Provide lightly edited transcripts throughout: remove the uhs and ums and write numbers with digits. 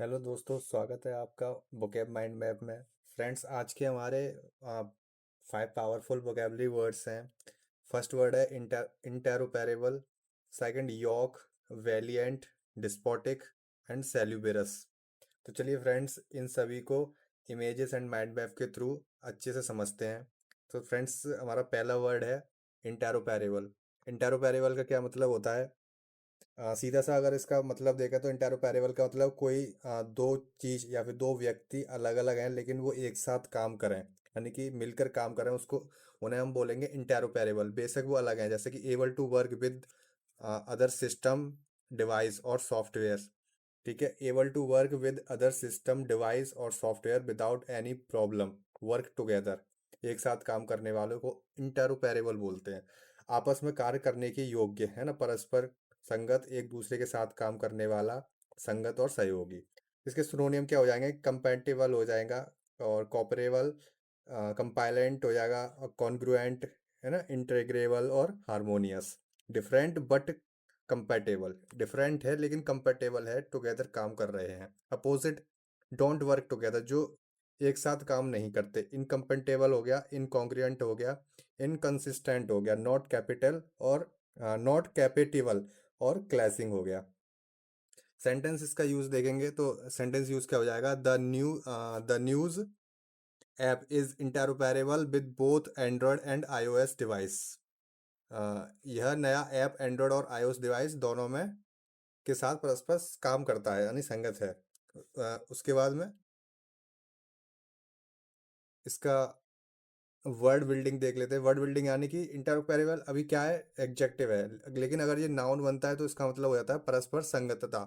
Hello दोस्तों, स्वागत है आपका वोकैब माइंड मैप में। फ्रेंड्स, आज के हमारे 5 पावरफुल वोकेबलरी वर्ड्स हैं। फर्स्ट वर्ड है interoperable. Second yoke, valiant, despotic and salubrious. तो चलिए फ्रेंड्स, इन सभी को इमेजेस एंड माइंड मैप के थ्रू अच्छे से समझते हैं। तो फ्रेंड्स, हमारा पहला वर्ड है इंटेरोपेरेबल। इंटेरोपेरेबल का क्या मतलब होता है? सीधा सा अगर इसका मतलब देखें तो इंटेरोपेरेबल का मतलब कोई दो चीज या फिर दो व्यक्ति अलग अलग हैं लेकिन वो एक साथ काम करें, यानी कि मिलकर काम करें, उसको उन्हें हम बोलेंगे इंटेरोपेरेबल। बेशक वो अलग हैं, जैसे कि able to work with other system, device और सॉफ्टवेयर। ठीक है, able to work with other system, device और software without any problem, work together. एक साथ काम करने वालों को इंटेरोपेरेबल बोलते हैं। आपस में कार्य करने के योग्य है ना, परस्पर संगत, एक दूसरे के साथ काम करने वाला, संगत और सहयोगी। इसके सिनोनियम क्या हो जाएंगे? कंपैटिबल हो जाएगा, और कॉपरेबल, कंपाइलेंट हो जाएगा, और कॉन्ग्रुएंट है ना, इंटेग्रेबल और harmonious. Different but compatible, different है लेकिन कंपैटिबल है, टुगेदर काम कर रहे हैं। अपोजिट, डोंट वर्क टुगेदर, जो एक साथ काम नहीं करते। इनकम्पेटेबल हो गया, इनकॉन्ग्रुएंट हो गया, इनकंसिस्टेंट हो गया, नॉट कैपिटल और नॉट कैपेटिबल और क्लैशिंग हो गया। सेंटेंस इसका यूज देखेंगे तो सेंटेंस यूज क्या हो जाएगा? The news app is interoperable with both Android and iOS device. यह नया ऐप एंड्रॉयड और आईओएस डिवाइस दोनों में के साथ परस्पर काम करता है, यानी संगत है। उसके बाद में इसका वर्ड बिल्डिंग देख लेते हैं। वर्ड बिल्डिंग यानी कि इंटरऑपरेबल अभी क्या है? एडजेक्टिव है, लेकिन अगर ये नाउन बनता है तो इसका मतलब हो जाता है परस्पर संगतता,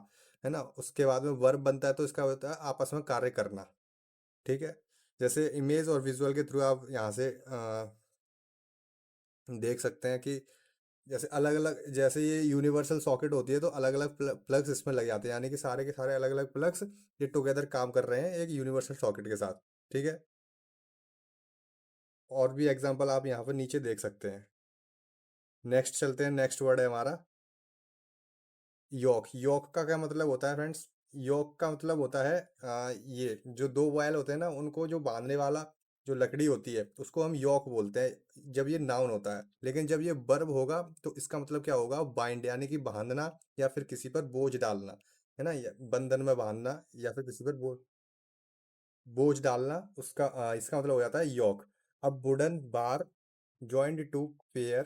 है ना। उसके बाद में वर्ब बनता है तो इसका होता है आपस में कार्य करना। ठीक है, जैसे इमेज और विजुअल के थ्रू आप यहाँ से देख सकते हैं कि जैसे अलग अलग, जैसे ये यूनिवर्सल सॉकेट होती है तो अलग अलग प्लग्स इसमें लग जाते हैं, यानी कि सारे के सारे अलग अलग प्लग्स ये टुगेदर काम कर रहे हैं एक यूनिवर्सल सॉकेट के साथ। ठीक है, और भी एग्जांपल आप यहाँ पर नीचे देख सकते हैं। नेक्स्ट चलते हैं। नेक्स्ट वर्ड है हमारा योक। योक का क्या मतलब होता है फ्रेंड्स? योक का मतलब होता है ये जो दो वायल होते हैं ना, उनको जो बांधने वाला जो लकड़ी होती है उसको हम योक बोलते हैं, जब ये नाउन होता है। लेकिन जब ये वर्ब होगा तो इसका मतलब क्या होगा? बाइंड, यानी कि बांधना या फिर किसी पर बोझ डालना, है ना, बंधन में बांधना या फिर किसी पर बोझ डालना। उसका इसका मतलब हो जाता है योक। अब wooden bar joined to pair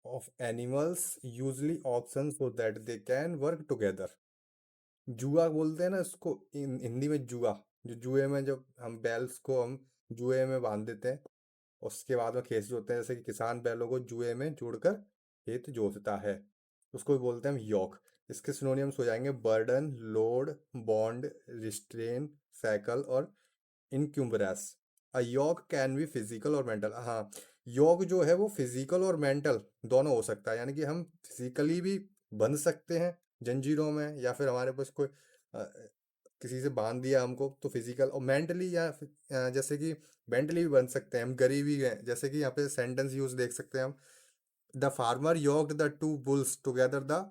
of animals, usually options so that they can work together। जुआ बोलते हैं ना इसको, हिंदी में जुआ। जो जुए में जब हम बैल्स को हम जुए में बांध देते हैं, उसके बाद में खेत जोतते हैं, जैसे कि किसान बैलों को जुए में जोड़कर खेत जोतता है, उसको भी बोलते हैं हम यॉक। इसके सिनोनिम्स हो जाएंगे burden, load, bond, restrain, cycle और इनक्यूम्बरेस। अ योग कैन बी फिजिकल और मेंटल। हाँ, योग जो है वो फिजिकल और मेंटल दोनों हो सकता है, यानी कि हम फिजिकली भी बंध सकते हैं जंजीरों में, या फिर हमारे पास कोई किसी से बांध दिया हमको तो फिजिकल, और मेंटली या जैसे कि मेंटली भी बन सकते हैं हम, गरीबी है। जैसे कि यहाँ पे सेंटेंस यूज देख सकते हैं हम। The farmer yoked the two bulls together the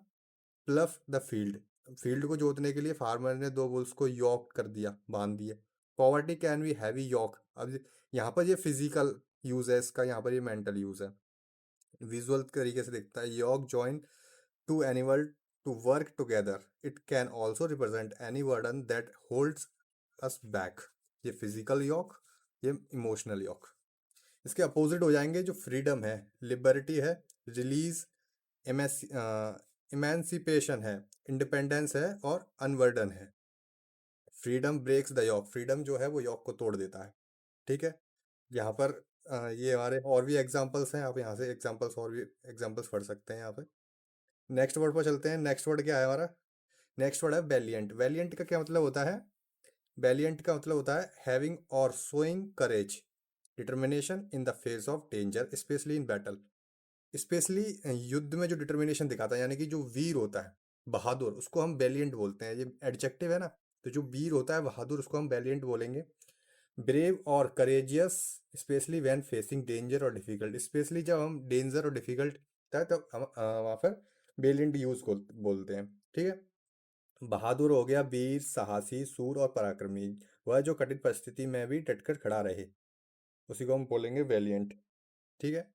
plough the field. Field को जोतने के लिए फार्मर ने दो बुल्स को यॉक कर दिया, बांध दिए। Poverty can be heavy yoke. अब यहाँ पर ये फिजिकल यूज है इसका, यहाँ पर ये मेंटल यूज है। विजुअल तरीके से दिखता है, yoke join two animal to work together. It can also represent any burden that holds us back. ये फिजिकल यॉक, ये इमोशनल यॉक। इसके अपोजिट हो जाएंगे जो फ्रीडम है, लिबर्टी है, रिलीज, इमेंसिपेशन है, इंडिपेंडेंस है और अनवर्डन है। Freedom breaks the yoke, freedom जो है वो यॉक को तोड़ देता है। ठीक है, यहाँ पर ये हमारे और भी एग्जांपल्स हैं, आप यहाँ से एग्जांपल्स और भी एग्जांपल्स पढ़ सकते हैं यहाँ पे। नेक्स्ट वर्ड पर चलते हैं। नेक्स्ट वर्ड क्या है हमारा? नेक्स्ट वर्ड है वैलियंट। वैलियंट का क्या मतलब होता है? वैलियंट का मतलब होता है हैविंग और showing courage, determination in the face of danger, specially in battle. Specially युद्ध में जो डिटर्मिनेशन दिखाता है, यानी कि जो वीर होता है, बहादुर, उसको हम वैलियंट बोलते हैं। ये एडजेक्टिव है ना, तो जो वीर होता है बहादुर उसको हम वैलियंट बोलेंगे। ब्रेव और courageous, specially when facing danger और डिफिकल्ट, स्पेशली जब हम डेंजर और डिफिकल्ट है तब हम वहाँ पर वैलियंट यूज बोलते हैं। ठीक है, बहादुर हो गया वीर, साहसी, सूर और पराक्रमी, वह जो कठिन परिस्थिति में भी डटकर खड़ा रहे, उसी को हम बोलेंगे वैलियंट। ठीक है।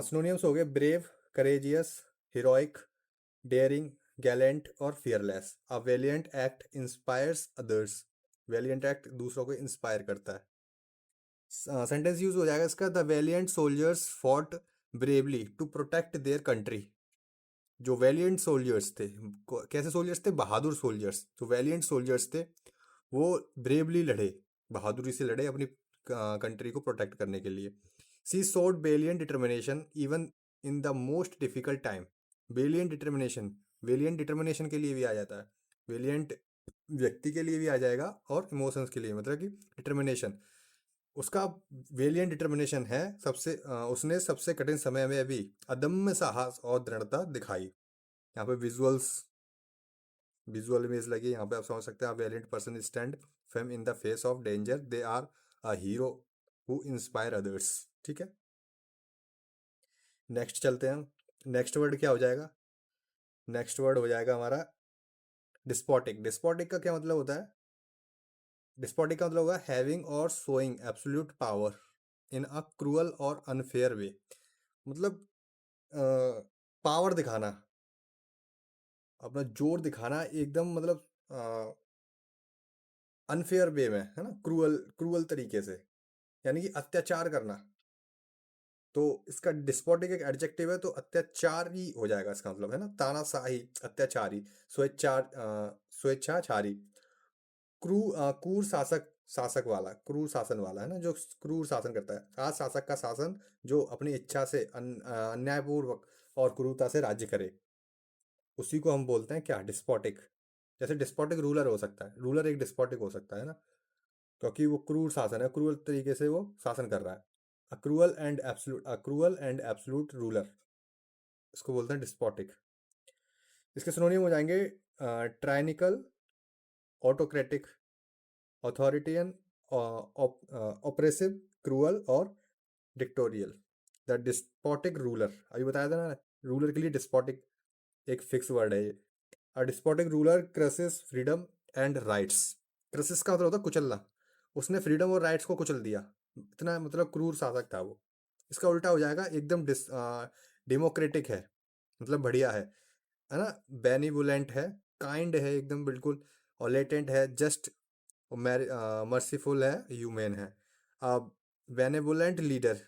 सिनोनियम्स हो गए brave, courageous, heroic, daring, gallant और fearless. A valiant act inspires others, valiant act दूसरों को इंस्पायर करता है। सेंटेंस यूज हो जाएगा इसका, the valiant soldiers fought bravely to protect their country. जो वैलियंट सोल्जर्स थे, कैसे सोल्जर्स थे, बहादुर सोल्जर्स, जो वैलियंट सोल्जर्स थे वो ब्रेवली लड़े, बहादुरी से लड़े अपनी कंट्री को प्रोटेक्ट करने के लिए। सी सोड valiant determination even in the most difficult time. Valiant determination, valiant determination के लिए भी आ जाता है, वेलियंट व्यक्ति के लिए भी आ जाएगा और इमोशंस के लिए, मतलब कि डिटर्मिनेशन उसका, वेलियंट डिटर्मिनेशन है सबसे, उसने सबसे कठिन समय में भी अदम्य साहस और दृढ़ता दिखाई। यहाँ पे विजुअल इमेज लगी, यहाँ पे आप समझ सकते हैं, valiant person stand firm in the face of danger, they are a hero who inspire others. ठीक है। नेक्स्ट चलते हैं हम। नेक्स्ट वर्ड क्या हो जाएगा, नेक्स्ट वर्ड हो जाएगा हमारा डिस्पोटिक। डिस्पोटिक का क्या मतलब होता है, डिस्पोटिक का मतलब होगा हैविंग और showing absolute power in a cruel और अनफेयर वे। मतलब पावर दिखाना, अपना जोर दिखाना एकदम, मतलब अनफेयर वे में, है ना, क्रूअल क्रूअल तरीके से, यानी कि अत्याचार करना। तो इसका डिस्पोटिक एक एडजेक्टिव है, तो अत्याचारी हो जाएगा इसका मतलब, है ना, तानाशाही, अत्याचारी, स्वेच्छाचारी, क्रूर शासक, शासक वाला, क्रूर शासन वाला, है ना, जो क्रूर शासन करता है, आज शासक का शासन जो अपनी इच्छा से अन्यायपूर्वक और क्रूरता से राज्य करे, उसी को हम बोलते हैं क्या, डिस्पोटिक। जैसे डिस्पोटिक रूलर हो सकता है, रूलर एक डिस्पोटिक हो सकता है ना, क्योंकि वो क्रूर शासन है, क्रूर तरीके से वो शासन कर रहा है। अक्रूअल एंड एब्सोल्यूट रूलर, इसको बोलते हैं डिस्पोटिक। इसके सिनोनियम हो जाएंगे ट्राइनिकल, ऑटोक्रेटिक, ऑथोरिटियन, ऑपरेसिव, क्रूअल और डिक्टोरियल। द डिस्पोटिक रूलर, अभी बताया था ना, रूलर के लिए डिस्पोटिक एक फिक्स वर्ड है ये। A despotic ruler crushes freedom and rights. Crushes का मतलब होता है कुचलना, उसने फ्रीडम और राइट्स को कुचल दिया, इतना मतलब क्रूर शासक था वो। इसका उल्टा हो जाएगा एकदम डेमोक्रेटिक है, मतलब बढ़िया है ना, बेनिवोलेंट है, काइंड है एकदम बिल्कुल, और लेटेंट है, जस्ट, मर्सीफुल है, ह्यूमेन है। अब benevolent leader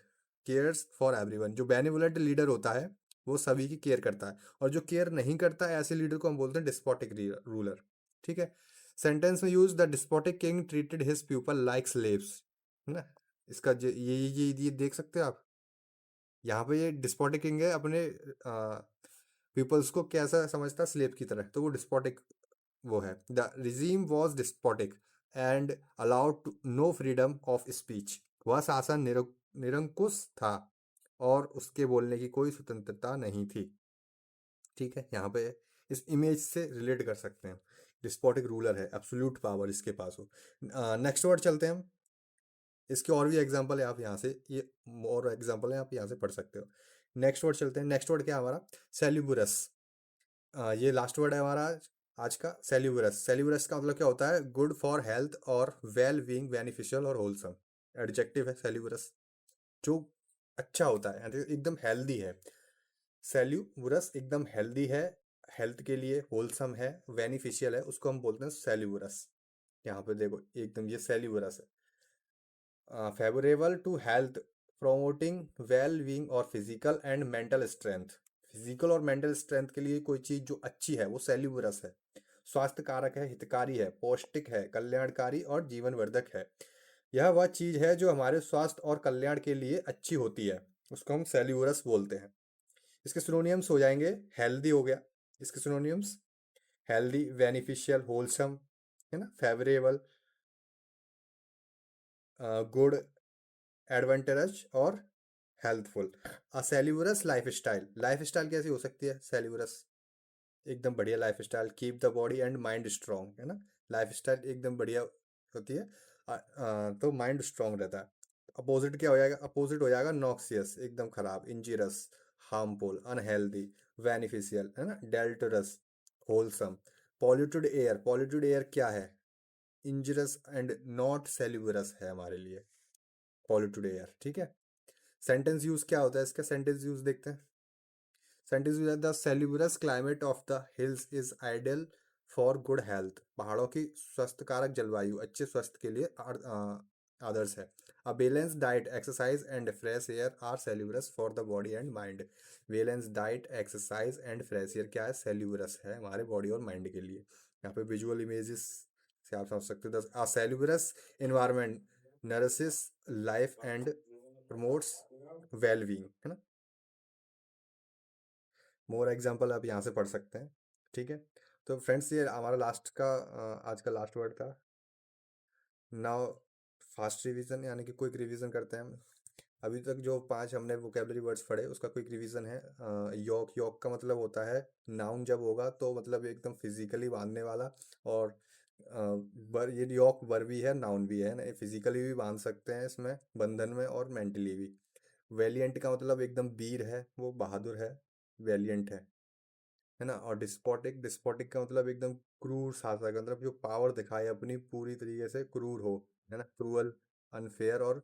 cares for everyone, जो बेनेवोलेंट लीडर होता है वो सभी की केयर करता है, और जो केयर नहीं करता है ऐसे लीडर को हम बोलते हैं डिस्पोटिक रूलर। ठीक है। सेंटेंस में use, the despotic king treated his people like slaves, है ना। इसका ये देख सकते हैं आप, यहाँ पे ये डिस्पोटिक किंग है, अपने पीपल्स को कैसा समझता, स्लेव की तरह, तो वो डिस्पोटिक वो है। The regime was despotic and allowed no freedom of speech, वह शासन निरंकुश था और उसके बोलने की कोई स्वतंत्रता नहीं थी। ठीक है, यहाँ पे इस इमेज से रिलेट कर सकते हैं, डिस्पोटिक रूलर है, एब्सोल्यूट पावर इसके पास हो। नेक्स्ट वर्ड चलते हैं हम। इसके और भी एग्जांपल है, आप यहाँ से ये और एग्जांपल है, आप यहाँ से पढ़ सकते हो। नेक्स्ट वर्ड चलते हैं। नेक्स्ट वर्ड क्या है हमारा, सेल्यूबरस। ये लास्ट वर्ड है हमारा आज का, सेल्यूबरस। सेल्यूबरस का मतलब क्या होता है, गुड फॉर हेल्थ और वेल बीइंग, बेनिफिशियल और होलसम। एडजेक्टिव है सेल्यूबरस, जो अच्छा होता है, यानी एकदम हेल्दी है। सेल्यूबरस एकदम हेल्दी है, हेल्थ के लिए होलसम है, बेनिफिशियल है, उसको हम बोलते हैं सेल्यूबरस। यहाँ पे देखो एकदम ये सेल्यूबरस है। Favourable to health, promoting well being और physical and mental strength. Physical और मेंटल स्ट्रेंथ के लिए कोई चीज जो अच्छी है वो सेल्यूबरस है। स्वास्थ्य कारक है, हितकारी है, पौष्टिक है, कल्याणकारी और जीवनवर्धक है। यह वह चीज है जो हमारे स्वास्थ्य और कल्याण के लिए अच्छी होती है, उसको हम सेल्यूबरस बोलते हैं। इसके सिनोनियम्स हो जाएंगे, हेल्दी हो गया, इसके सिनोनियम्स हेल्दी, बेनिफिशियल, होलसम, है ना, फेवरेबल, गुड, एडवेंचरस और हेल्थफुल। अ सेल्यूबरस लाइफ स्टाइल, लाइफ स्टाइल कैसी हो सकती है सेल्यूबरस, एकदम बढ़िया life style, keep the body and mind strong, है ना, लाइफ स्टाइल एकदम बढ़िया होती है, तो माइंड स्ट्रांग रहता है। अपोजिट क्या हो जाएगा, अपोजिट हो जाएगा नॉक्सियस, एकदम खराब, इंजीरस, हार्मफुल, अनहेल्दी, बेनिफिशियल, है ना, डेल्टरस, होलसम। पॉल्यूटेड एयर क्या है? इंजरस एंड नॉट सेल्यूबरस है हमारे लिए पॉल्यूटेड एयर, ठीक है। सेंटेंस यूज क्या होता है इसका? सेंटेंस यूज देखते हैं। सेंटेंस यूज है, the salubrious climate of the hills is ideal for good health. पहाड़ों की स्वस्थकारक जलवायु अच्छे स्वास्थ्य के लिए आदर्श है। A balance diet, exercise and fresh air are salubrious for the body and mind. Balance diet, exercise and fresh air क्या है? सेल्यूबरस है हमारे बॉडी और माइंड के लिए। यहाँ पे विजुअल इमेजेस से आप समझ सकते हो। A salubrious environment nourishes life and promotes wellbeing, है ना। मोर एग्जाम्पल आप यहाँ से पढ़ सकते हैं, ठीक है। तो फ्रेंड्स ये हमारा लास्ट का आज का लास्ट वर्ड था। नाउ फास्ट रिवीजन यानी कि क्विक रिवीजन करते हैं हम। अभी तक जो 5 हमने वोकेबलरी वर्ड्स पढ़े उसका क्विक रिवीजन है। यॉक, यॉक का मतलब होता है नाउन जब होगा तो मतलब एकदम फिजिकली बांधने वाला। और बर ये यॉक वर्ब भी है नाउन भी है ना, फिजिकली भी बांध सकते हैं इसमें बंधन में और मेंटली भी। वेलिएंट का मतलब एकदम वीर है, वो बहादुर है, वेलिएंट है ना। और डिस्पोटिक, डिस्पोटिक का मतलब एकदम क्रूर शासक, मतलब जो पावर दिखाए अपनी पूरी तरीके से क्रूर हो, है ना, क्रूअल, अनफेयर और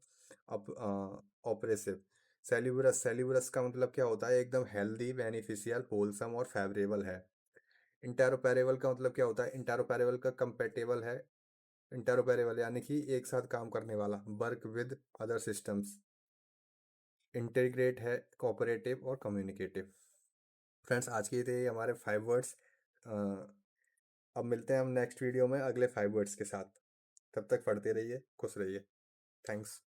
ऑपरेसिव। सेल्यूबरस, सेल्यूबरस का मतलब क्या होता है? एकदम हेल्दी, बेनिफिशियल, होलसम और फेवरेबल है। इंटेरोपेरेबल का मतलब क्या होता है? इंटेरोपेरेबल का कंपेटेबल है। इंटेरोपेरेबल यानी कि एक साथ काम करने वाला, work with other systems. Integrate है, कोऑपरेटिव और कम्युनिकेटिव। फ्रेंड्स आज के थे हमारे 5 वर्ड्स। अब मिलते हैं हम नेक्स्ट वीडियो में अगले 5 वर्ड्स के साथ। तब तक पढ़ते रहिए, खुश रहिए। थैंक्स।